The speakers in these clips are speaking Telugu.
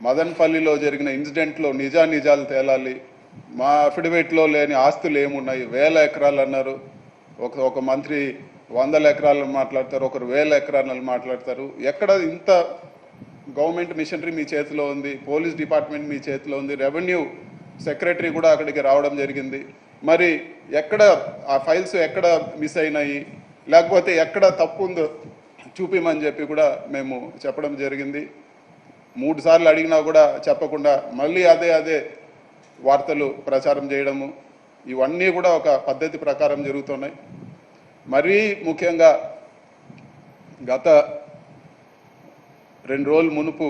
మదన్పల్లిలో జరిగిన ఇన్సిడెంట్లో నిజాలు తేలాలి. మా అఫిడవిట్లో లేని ఆస్తులు ఏమున్నాయి? 1000 ఎకరాలు అన్నారు. ఒక మంత్రి 100 ఎకరాలను మాట్లాడతారు, ఒకరు 1000 ఎకరాలను మాట్లాడతారు. ఎక్కడ ఇంత గవర్నమెంట్ మిషనరీ మీ చేతిలో ఉంది, పోలీస్ డిపార్ట్మెంట్ మీ చేతిలో ఉంది, రెవెన్యూ సెక్రటరీ కూడా అక్కడికి రావడం జరిగింది. మరి ఎక్కడ ఆ ఫైల్స్ ఎక్కడ మిస్ అయినాయి, లేకపోతే ఎక్కడ తప్పు ఉందో చూపిమని చెప్పి కూడా మేము చెప్పడం జరిగింది. 3 సార్లు అడిగినా కూడా చెప్పకుండా మళ్ళీ అదే వార్తలు ప్రచారం చేయడము, ఇవన్నీ కూడా ఒక పద్ధతి ప్రకారం జరుగుతున్నాయి. మరీ ముఖ్యంగా గత 2 రోజుల మునుపు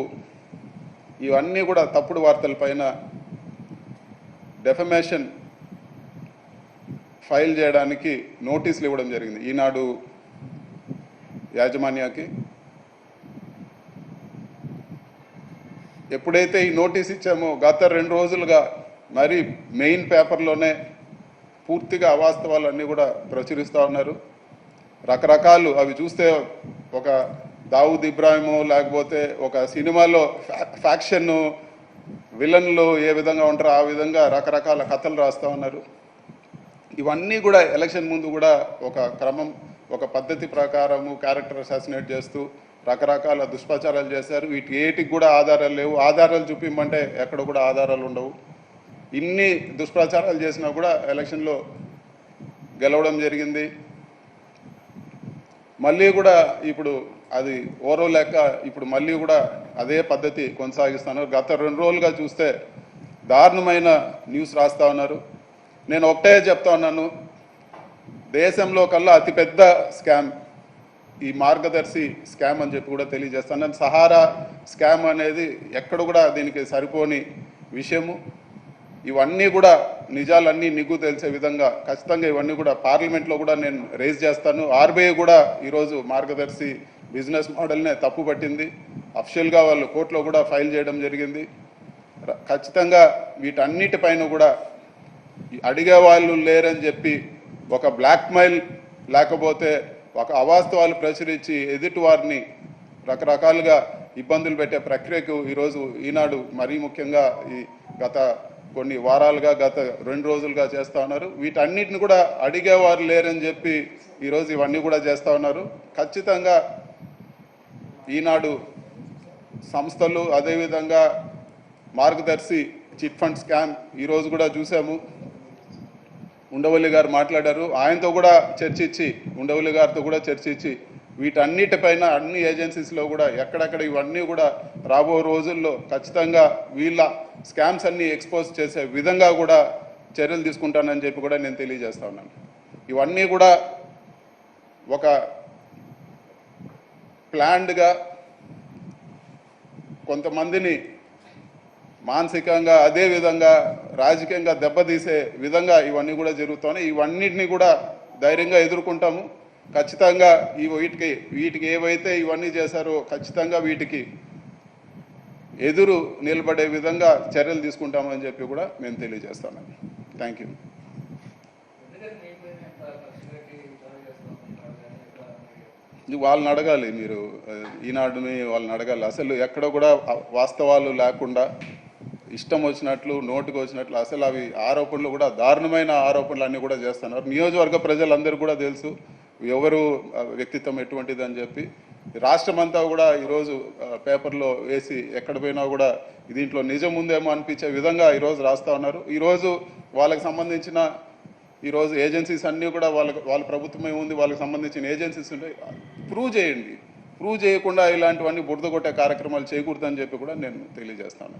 ఇవన్నీ కూడా తప్పుడు వార్తల పైన డెఫమేషన్ ఫైల్ చేయడానికి నోటీసులు ఇవ్వడం జరిగింది ఈనాడు యాజమాన్యానికి. ఎప్పుడైతే ఈ నోటీస్ ఇచ్చామో గత 2 రోజులుగా మరి మెయిన్ పేపర్లోనే పూర్తిగా అవాస్తవాలన్నీ కూడా ప్రచురిస్తూ ఉన్నారు. రకరకాలు అవి చూస్తే ఒక దావుద్ ఇబ్రాహిమో లేకపోతే ఒక సినిమాలో ఫ్యాక్షన్ విలన్లు ఏ విధంగా ఉంటారో ఆ విధంగా రకరకాల కథలు రాస్తూ ఉన్నారు. ఇవన్నీ కూడా ఎలక్షన్ ముందు కూడా ఒక క్రమం, ఒక పద్ధతి ప్రకారము క్యారెక్టర్ అసాసినేట్ చేస్తూ రకరకాల దుష్ప్రచారాలు చేశారు. వీటికి కూడా ఆధారాలు లేవు. ఆధారాలు చూపిమంటే ఎక్కడ కూడా ఆధారాలు ఉండవు. ఇన్ని దుష్ప్రచారాలు చేసినా కూడా ఎలక్షన్లో గెలవడం జరిగింది. మళ్ళీ కూడా ఇప్పుడు అది ఓరో లెక్క ఇప్పుడు మళ్ళీ కూడా అదే పద్ధతి కొనసాగిస్తున్నారు. గత 2 రోజులుగా చూస్తే దారుణమైన న్యూస్ రాస్తూ ఉన్నారు. నేను ఒకటే చెప్తా ఉన్నాను, దేశంలో కల్లా అతిపెద్ద స్కామ్ ఈ మార్గదర్శి స్కామ్ అని చెప్పి కూడా తెలియజేస్తాను. సహారా స్కామ్ అనేది ఎక్కడ కూడా దీనికి సరిపోని విషయము. ఇవన్నీ కూడా నిజాలన్నీ నిగ్గు తెలిసే విధంగా ఖచ్చితంగా ఇవన్నీ కూడా పార్లమెంట్లో కూడా నేను రేజ్ చేస్తాను. ఆర్బీఐ కూడా ఈరోజు మార్గదర్శి బిజినెస్ మోడల్నే తప్పు పట్టింది. అఫిషియల్గా వాళ్ళు కోర్టులో కూడా ఫైల్ చేయడం జరిగింది. ఖచ్చితంగా వీటన్నిటిపైన కూడా అడిగే వాళ్ళు లేరని చెప్పి ఒక బ్లాక్మెయిల్ లేకపోతే ఒక అవాస్తవాలు ప్రచురించి ఎదుటి వారిని రకరకాలుగా ఇబ్బందులు పెట్టే ప్రక్రియకు ఈరోజు ఈనాడు మరీ ముఖ్యంగా ఈ గత కొన్ని వారాలుగా గత 2 రోజులుగా చేస్తూ ఉన్నారు. వీటన్నిటిని కూడా అడిగేవారు లేరని చెప్పి ఈరోజు ఇవన్నీ కూడా చేస్తూ ఉన్నారు. ఖచ్చితంగా ఈనాడు సంస్థలు అదేవిధంగా మార్గదర్శి చిట్ ఫండ్ స్కామ్ ఈరోజు కూడా చూసాము. ఉండవల్లి గారు మాట్లాడారు, ఆయనతో కూడా చర్చించి ఉండవల్లి గారితో కూడా చర్చించి వీటన్నిటిపైన అన్ని ఏజెన్సీస్లో కూడా ఎక్కడెక్కడ ఇవన్నీ కూడా రాబో రోజుల్లో ఖచ్చితంగా వీళ్ళ స్కామ్స్ అన్నీ ఎక్స్పోజ్ చేసే విధంగా కూడా చర్యలు తీసుకుంటానని చెప్పి కూడా నేను తెలియజేస్తా ఉన్నాను. ఇవన్నీ కూడా ఒక ప్లాన్డ్గా కొంతమందిని మానసికంగా అదేవిధంగా రాజకీయంగా దెబ్బతీసే విధంగా ఇవన్నీ కూడా జరుగుతున్నాయి. ఇవన్నిటిని కూడా ధైర్యంగా ఎదుర్కొంటాము. ఖచ్చితంగా వీటికి ఏవైతే ఇవన్నీ చేశారో ఖచ్చితంగా వీటికి ఎదురు నిలబడే విధంగా చర్యలు తీసుకుంటామని చెప్పి కూడా మేము తెలియజేస్తాను. Thank you. వాళ్ళని అడగాలి, మీరు ఈనాడుని వాళ్ళని అడగాలి. అసలు ఎక్కడ కూడా వాస్తవాలు లేకుండా ఇష్టం వచ్చినట్లు నోటుకు వచ్చినట్లు అసలు అవి ఆరోపణలు కూడా దారుణమైన ఆరోపణలు అన్నీ కూడా చేస్తున్నారు. నియోజకవర్గ ప్రజలందరూ కూడా తెలుసు ఎవరు వ్యక్తిత్వం ఎటువంటిది అని చెప్పి. రాష్ట్రమంతా కూడా ఈరోజు పేపర్లో వేసి ఎక్కడ పోయినా కూడా దీంట్లో నిజం ఉందేమో అనిపించే విధంగా ఈరోజు రాస్తూ ఉన్నారు. ఈరోజు వాళ్ళకి సంబంధించిన ఈరోజు ఏజెన్సీస్ అన్నీ కూడా వాళ్ళ ప్రభుత్వమే ఉంది, వాళ్ళకి సంబంధించిన ఏజెన్సీస్ ఉంటాయి. ప్రూవ్ చేయండి. ప్రూవ్ చేయకుండా ఇలాంటివన్నీ బురద కొట్టే కార్యక్రమాలు చేయకూడదని చెప్పి కూడా నేను తెలియజేస్తాను.